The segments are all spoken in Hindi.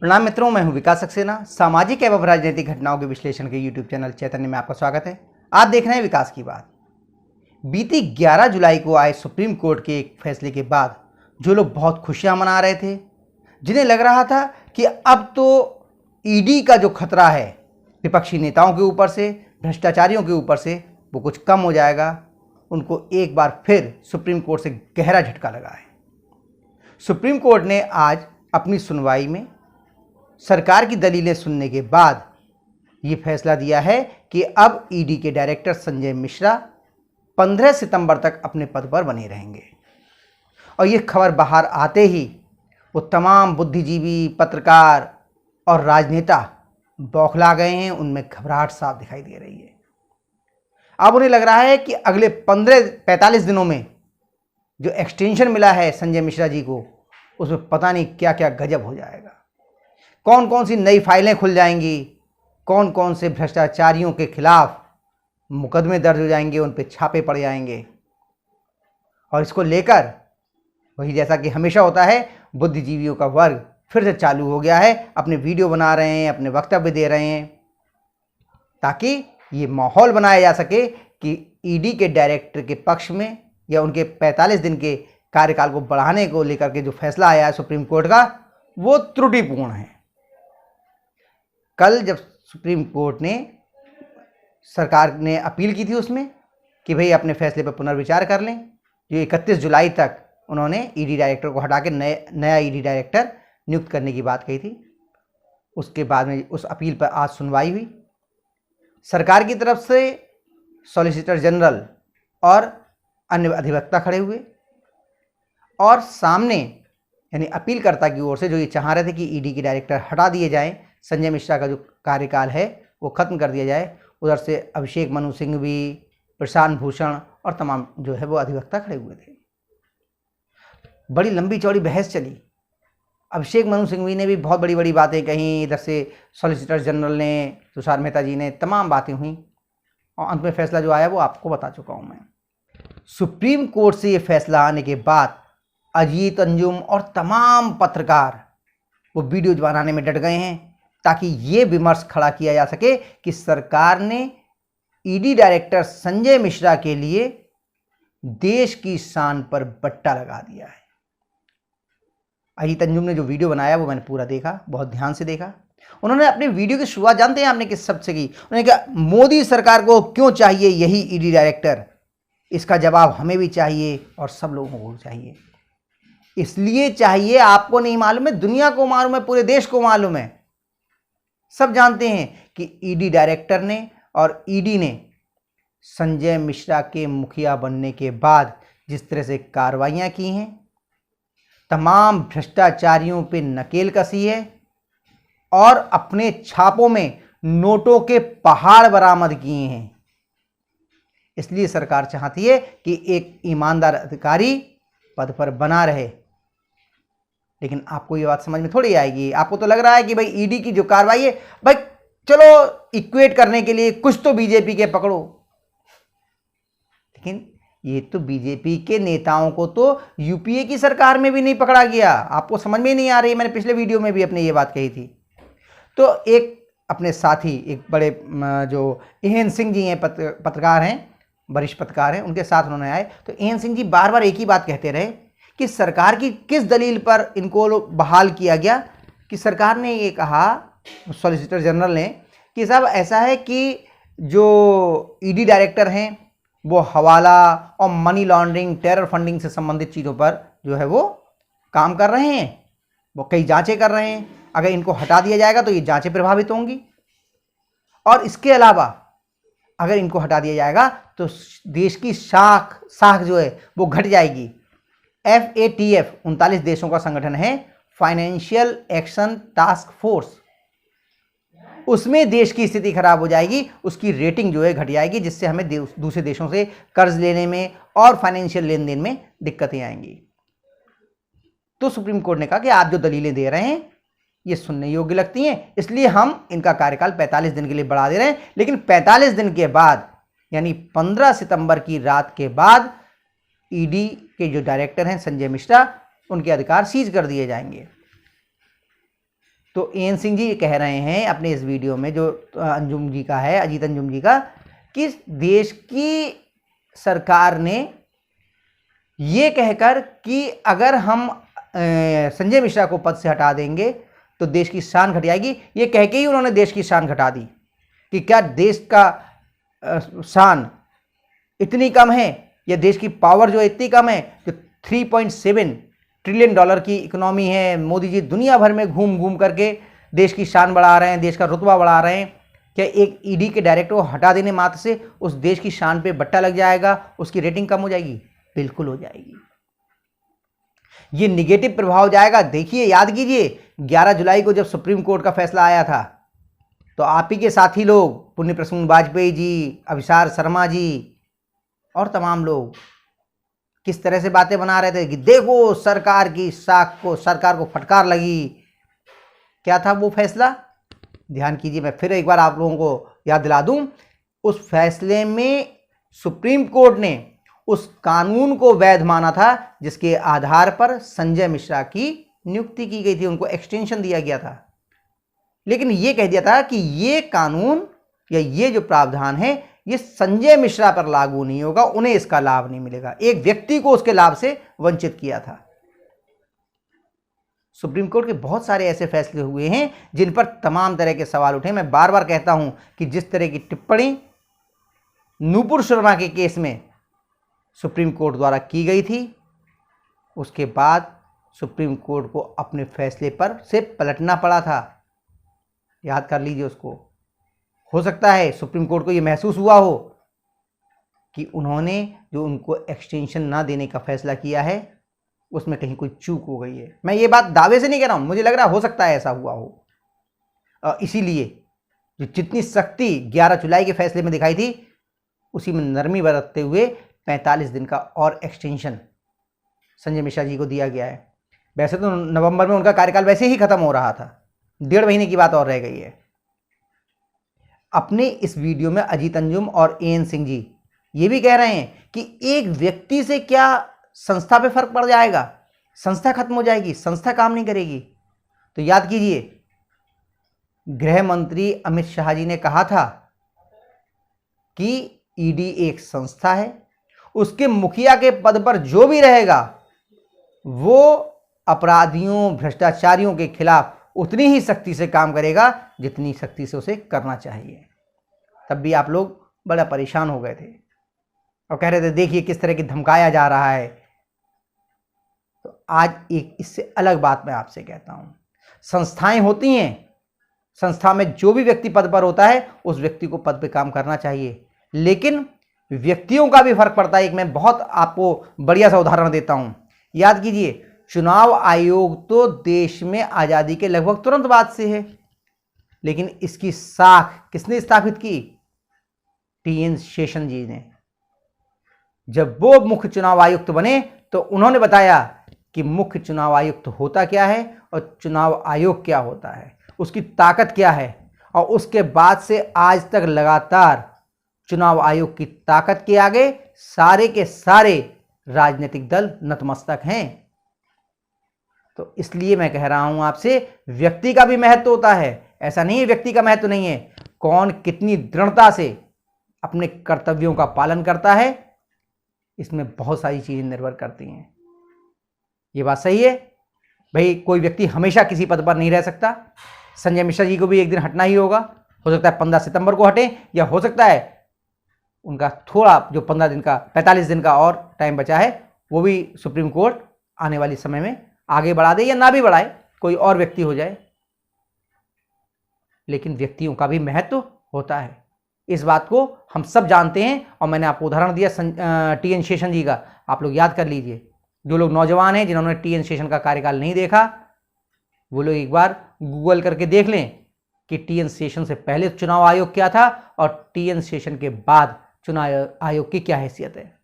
प्रणाम मित्रों, मैं हूं विकास सक्सेना। सामाजिक एवं राजनीतिक घटनाओं के विश्लेषण के यूट्यूब चैनल चैतन्य में आपका स्वागत है। आप देख रहे हैं विकास की बात। बीती 11 जुलाई को आए सुप्रीम कोर्ट के एक फैसले के बाद जो लोग बहुत खुशियां मना रहे थे, जिन्हें लग रहा था कि अब तो ईडी का जो खतरा है विपक्षी नेताओं के ऊपर से, भ्रष्टाचारियों के ऊपर से, वो कुछ कम हो जाएगा, उनको एक बार फिर सुप्रीम कोर्ट से गहरा झटका लगा है। सुप्रीम कोर्ट ने आज अपनी सुनवाई में सरकार की दलीलें सुनने के बाद ये फैसला दिया है कि अब ईडी के डायरेक्टर संजय मिश्रा 15 सितंबर तक अपने पद पर बने रहेंगे। और ये खबर बाहर आते ही वो तमाम बुद्धिजीवी, पत्रकार और राजनेता बौखला गए हैं। उनमें घबराहट साफ दिखाई दे रही है। अब उन्हें लग रहा है कि अगले 45 दिनों में जो एक्सटेंशन मिला है संजय मिश्रा जी को, उसमें पता नहीं क्या क्या गजब हो जाएगा। कौन कौन सी नई फाइलें खुल जाएंगी, कौन कौन से भ्रष्टाचारियों के खिलाफ मुकदमे दर्ज हो जाएंगे, उन पर छापे पड़ जाएंगे। और इसको लेकर वही जैसा कि हमेशा होता है, बुद्धिजीवियों का वर्ग फिर से चालू हो गया है, अपने वीडियो बना रहे हैं, अपने वक्तव्य दे रहे हैं, ताकि ये माहौल बनाया जा सके कि ईडी के डायरेक्टर के पक्ष में या उनके 45 दिन के कार्यकाल को बढ़ाने को लेकर के जो फैसला आया है सुप्रीम कोर्ट का, वो त्रुटिपूर्ण है। कल जब सुप्रीम कोर्ट ने सरकार ने अपील की थी उसमें कि भाई अपने फैसले पर पुनर्विचार कर लें, जो 31 जुलाई तक उन्होंने ईडी डायरेक्टर को हटा के नया ईडी डायरेक्टर नियुक्त करने की बात कही थी, उसके बाद में उस अपील पर आज सुनवाई हुई। सरकार की तरफ से सॉलिसिटर जनरल और अन्य अधिवक्ता खड़े हुए और सामने यानी अपीलकर्ता की ओर से जो ये चाह रहे थे कि ईडी के डायरेक्टर हटा दिए जाएं, संजय मिश्रा का जो कार्यकाल है वो खत्म कर दिया जाए, उधर से अभिषेक मनु सिंघवी, प्रशांत भूषण और तमाम जो है वो अधिवक्ता खड़े हुए थे। बड़ी लंबी चौड़ी बहस चली। अभिषेक मनु सिंघवी ने भी बहुत बड़ी बड़ी बातें कहीं, इधर से सॉलिसिटर जनरल ने, तुषार मेहता जी ने, तमाम बातें हुई और अंत में फैसला जो आया वो आपको बता चुका हूँ मैं। सुप्रीम कोर्ट से ये फैसला आने के बाद अजीत, अंजुम और तमाम पत्रकार वो वीडियो बनाने में डट गए हैं ताकि ये विमर्श खड़ा किया जा सके कि सरकार ने ईडी डायरेक्टर संजय मिश्रा के लिए देश की शान पर बट्टा लगा दिया है। अजीत अंजुम ने जो वीडियो बनाया वो मैंने पूरा देखा, बहुत ध्यान से देखा। उन्होंने अपने वीडियो की शुरुआत जानते हैं आपने किस शब्द से की? उन्होंने कहा, मोदी सरकार को क्यों चाहिए यही ईडी डायरेक्टर? इसका जवाब हमें भी चाहिए और सब लोगों को चाहिए। इसलिए चाहिए, आपको नहीं मालूम है, दुनिया को मालूम है, पूरे देश को मालूम है, सब जानते हैं कि ईडी डायरेक्टर ने और ईडी ने संजय मिश्रा के मुखिया बनने के बाद जिस तरह से कार्रवाइयां की हैं, तमाम भ्रष्टाचारियों पे नकेल कसी है और अपने छापों में नोटों के पहाड़ बरामद किए हैं। इसलिए सरकार चाहती है कि एक ईमानदार अधिकारी पद पर बना रहे। लेकिन आपको ये बात समझ में थोड़ी आएगी। आपको तो लग रहा है कि भाई ईडी की जो कार्रवाई है, भाई चलो इक्वेट करने के लिए कुछ तो बीजेपी के पकड़ो। लेकिन ये तो बीजेपी के नेताओं को तो यूपीए की सरकार में भी नहीं पकड़ा गया। आपको समझ में नहीं आ रही। मैंने पिछले वीडियो में भी अपने ये बात कही थी। तो एक अपने साथी, एक बड़े जो एहन सिंह जी हैं, पत्रकार हैं, वरिष्ठ पत्रकार हैं, उनके साथ उन्होंने आए। तो एहन सिंह जी बार बार एक ही बात कहते रहे कि सरकार की किस दलील पर इनको बहाल किया गया। कि सरकार ने ये कहा, सॉलिसिटर जनरल ने, कि साहब ऐसा है कि जो ईडी डायरेक्टर हैं वो हवाला और मनी लॉन्ड्रिंग, टेरर फंडिंग से संबंधित चीज़ों पर जो है वो काम कर रहे हैं, वो कई जांचें कर रहे हैं। अगर इनको हटा दिया जाएगा तो ये जांचें प्रभावित होंगी और इसके अलावा अगर इनको हटा दिया जाएगा तो देश की साख जो है वो घट जाएगी। FATF 39 देशों का संगठन है, फाइनेंशियल एक्शन टास्क फोर्स, उसमें देश की स्थिति खराब हो जाएगी, उसकी रेटिंग जो है घट जाएगी, जिससे हमें दूसरे देशों से कर्ज लेने में और फाइनेंशियल लेन देन में दिक्कतें आएंगी। तो सुप्रीम कोर्ट ने कहा कि आप जो दलीलें दे रहे हैं ये सुनने योग्य लगती हैं, इसलिए हम इनका कार्यकाल 45 दिन के लिए बढ़ा दे रहे हैं। लेकिन 45 दिन के बाद यानी 15 सितंबर की रात के बाद ईडी के जो डायरेक्टर हैं संजय मिश्रा, उनके अधिकार सीज कर दिए जाएंगे। तो एन सिंह जी कह रहे हैं अपने इस वीडियो में, जो अंजुम जी का है, अजीत अंजुम जी का, कि देश की सरकार ने ये कहकर कि अगर हम संजय मिश्रा को पद से हटा देंगे तो देश की शान घट जाएगी, ये कह के ही उन्होंने देश की शान घटा दी कि क्या देश का शान इतनी कम है, या देश की पावर जो इतनी कम है, जो 3.7 ट्रिलियन डॉलर की इकोनॉमी है, मोदी जी दुनिया भर में घूम घूम करके देश की शान बढ़ा रहे हैं, देश का रुतबा बढ़ा रहे हैं, क्या एक ईडी के डायरेक्टर को हटा देने मात्र से उस देश की शान पे बट्टा लग जाएगा, उसकी रेटिंग कम हो जाएगी? बिल्कुल हो जाएगी। ये निगेटिव प्रभाव जाएगा। देखिए, याद कीजिए 11 जुलाई को जब सुप्रीम कोर्ट का फैसला आया था तो आप ही के साथी लोग, पुण्य प्रसून वाजपेयी जी, अभिसार शर्मा जी और तमाम लोग किस तरह से बातें बना रहे थे कि देखो सरकार की साख को, सरकार को फटकार लगी। क्या था वो फैसला? ध्यान कीजिए, मैं फिर एक बार आप लोगों को याद दिला दूं। उस फैसले में सुप्रीम कोर्ट ने उस कानून को वैध माना था जिसके आधार पर संजय मिश्रा की नियुक्ति की गई थी, उनको एक्सटेंशन दिया गया था। लेकिन यह कह दिया था कि ये कानून या ये जो प्रावधान है ये संजय मिश्रा पर लागू नहीं होगा, उन्हें इसका लाभ नहीं मिलेगा। एक व्यक्ति को उसके लाभ से वंचित किया था। सुप्रीम कोर्ट के बहुत सारे ऐसे फैसले हुए हैं जिन पर तमाम तरह के सवाल उठे। मैं बार बार कहता हूं कि जिस तरह की टिप्पणी नूपुर शर्मा के केस में सुप्रीम कोर्ट द्वारा की गई थी, उसके बाद सुप्रीम कोर्ट को अपने फैसले पर से पलटना पड़ा था। याद कर लीजिए उसको। हो सकता है सुप्रीम कोर्ट को यह महसूस हुआ हो कि उन्होंने जो उनको एक्सटेंशन ना देने का फैसला किया है उसमें कहीं कोई चूक हो गई है। मैं ये बात दावे से नहीं कह रहा हूं, मुझे लग रहा हो सकता है ऐसा हुआ हो। इसीलिए जो जितनी सख्ती 11 जुलाई के फैसले में दिखाई थी उसी में नरमी बरतते हुए 45 दिन का और एक्सटेंशन संजय मिश्रा जी को दिया गया है। वैसे तो नवंबर में उनका कार्यकाल वैसे ही खत्म हो रहा था, 1.5 महीने की बात और रह गई है। अपने इस वीडियो में अजीत अंजुम और एन सिंह जी ये भी कह रहे हैं कि एक व्यक्ति से क्या संस्था पे फर्क पड़ जाएगा, संस्था खत्म हो जाएगी, संस्था काम नहीं करेगी। तो याद कीजिए, गृह मंत्री अमित शाह जी ने कहा था कि ईडी एक संस्था है, उसके मुखिया के पद पर जो भी रहेगा वो अपराधियों, भ्रष्टाचारियों के खिलाफ उतनी ही सख्ती से काम करेगा जितनी सख्ती से उसे करना चाहिए। तब भी आप लोग बड़ा परेशान हो गए थे और कह रहे थे देखिए किस तरह की धमकाया जा रहा है। तो आज एक इससे अलग बात मैं आपसे कहता हूं। संस्थाएं होती हैं, संस्था में जो भी व्यक्ति पद पर होता है उस व्यक्ति को पद पे काम करना चाहिए, लेकिन व्यक्तियों का भी फर्क पड़ता है। एक मैं बहुत आपको बढ़िया सा उदाहरण देता हूं। याद कीजिए, चुनाव आयोग तो देश में आजादी के लगभग तुरंत बाद से है, लेकिन इसकी साख किसने स्थापित की? टीएन शेषन जी ने। जब वो मुख्य चुनाव आयुक्त बने तो उन्होंने बताया कि मुख्य चुनाव आयुक्त होता क्या है और चुनाव आयोग क्या होता है, उसकी ताकत क्या है। और उसके बाद से आज तक लगातार चुनाव आयोग की ताकत के आगे सारे के सारे राजनीतिक दल नतमस्तक हैं। तो इसलिए मैं कह रहा हूं आपसे, व्यक्ति का भी महत्व होता है। ऐसा नहीं है व्यक्ति का महत्व नहीं है, कौन कितनी दृढ़ता से अपने कर्तव्यों का पालन करता है इसमें बहुत सारी चीजें निर्भर करती हैं। ये बात सही है भाई, कोई व्यक्ति हमेशा किसी पद पर नहीं रह सकता। संजय मिश्रा जी को भी एक दिन हटना ही होगा। हो सकता है 15 सितंबर को हटे, या हो सकता है उनका थोड़ा जो 15 दिन का 45 दिन का और टाइम बचा है वो भी सुप्रीम कोर्ट आने वाले समय में आगे बढ़ा दे, या ना भी बढ़ाए, कोई और व्यक्ति हो जाए। लेकिन व्यक्तियों का भी महत्व होता है, इस बात को हम सब जानते हैं। और मैंने आपको उदाहरण दिया टीएन शेषन जी का, आप लोग याद कर लीजिए। जो लोग नौजवान हैं जिन्होंने टीएन शेषन का कार्यकाल नहीं देखा वो लोग एक बार गूगल करके देख लें कि टीएन शेषन से पहले चुनाव आयोग क्या था और टीएन शेषन के बाद चुनाव आयोग की क्या हैसियत है।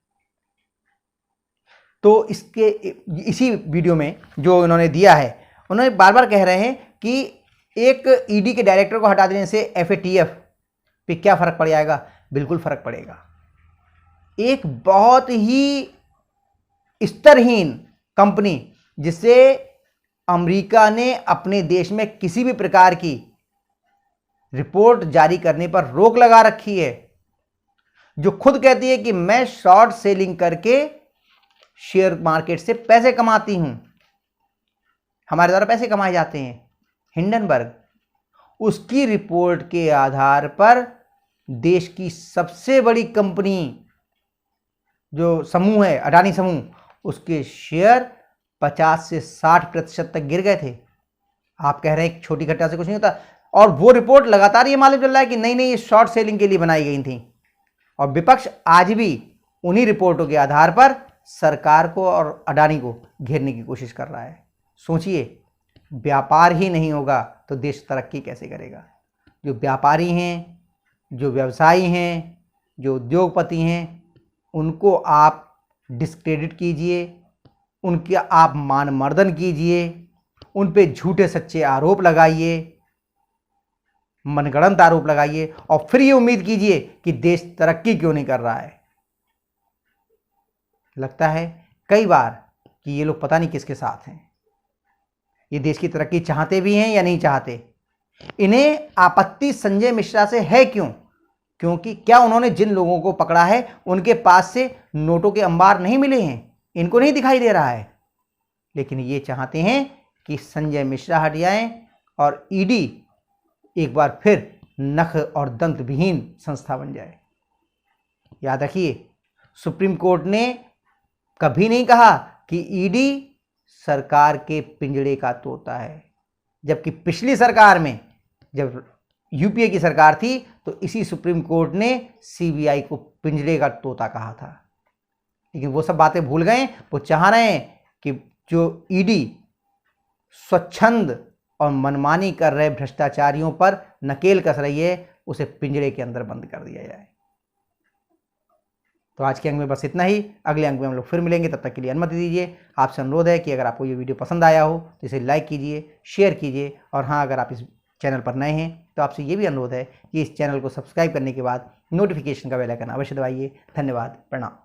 तो इसी वीडियो में जो इन्होंने दिया है, उन्होंने बार बार कह रहे हैं कि एक ईडी के डायरेक्टर को हटा देने से एफएटीएफ पे क्या फर्क पड़ जाएगा। बिल्कुल फर्क पड़ेगा। एक बहुत ही स्तरहीन कंपनी जिसे अमेरिका ने अपने देश में किसी भी प्रकार की रिपोर्ट जारी करने पर रोक लगा रखी है, जो खुद कहती है कि मैं शॉर्ट सेलिंग करके शेयर मार्केट से पैसे कमाती हूं, हमारे द्वारा पैसे कमाए जाते हैं। हिंडनबर्ग, उसकी रिपोर्ट के आधार पर देश की सबसे बड़ी कंपनी जो समूह है, अडानी समूह, उसके शेयर 50 से 60% तक गिर गए थे। आप कह रहे हैं छोटी घटना से कुछ नहीं होता, और वो रिपोर्ट लगातार ये मालूम चल रहा है कि नहीं ये शॉर्ट सेलिंग के लिए बनाई गई थी। और विपक्ष आज भी उन्हीं रिपोर्टों के आधार पर सरकार को और अडानी को घेरने की कोशिश कर रहा है। सोचिए, व्यापार ही नहीं होगा तो देश तरक्की कैसे करेगा? जो व्यापारी हैं, जो व्यवसायी हैं, जो उद्योगपति हैं, उनको आप डिस्क्रेडिट कीजिए, उनके आप मान मर्दन कीजिए, उन पे झूठे सच्चे आरोप लगाइए, मनगढ़ंत आरोप लगाइए, और फिर ये उम्मीद कीजिए कि देश तरक्की क्यों नहीं कर रहा है। लगता है कई बार कि ये लोग पता नहीं किसके साथ हैं। ये देश की तरक्की चाहते भी हैं या नहीं चाहते। इन्हें आपत्ति संजय मिश्रा से है क्यों? क्योंकि क्या उन्होंने जिन लोगों को पकड़ा है उनके पास से नोटों के अंबार नहीं मिले हैं? इनको नहीं दिखाई दे रहा है। लेकिन ये चाहते हैं कि संजय मिश्रा हट जाएं और ईडी एक बार फिर नख और दंत विहीन संस्था बन जाए। याद रखिए, सुप्रीम कोर्ट ने कभी नहीं कहा कि ईडी सरकार के पिंजड़े का तोता है, जबकि पिछली सरकार में जब यूपीए की सरकार थी तो इसी सुप्रीम कोर्ट ने सीबीआई को पिंजड़े का तोता कहा था। लेकिन वो सब बातें भूल गए। वो चाह रहे हैं कि जो ईडी स्वच्छंद और मनमानी कर रहे भ्रष्टाचारियों पर नकेल कस रही है, उसे पिंजड़े के अंदर बंद कर दिया जाए। तो आज के अंक में बस इतना ही। अगले अंक में हम लोग फिर मिलेंगे, तब तक के लिए अनुमति दीजिए। आपसे अनुरोध है कि अगर आपको ये वीडियो पसंद आया हो तो इसे लाइक कीजिए, शेयर कीजिए, और हाँ, अगर आप इस चैनल पर नए हैं तो आपसे ये भी अनुरोध है कि इस चैनल को सब्सक्राइब करने के बाद नोटिफिकेशन का बेल आइकन अवश्य दबाइए। धन्यवाद, प्रणाम।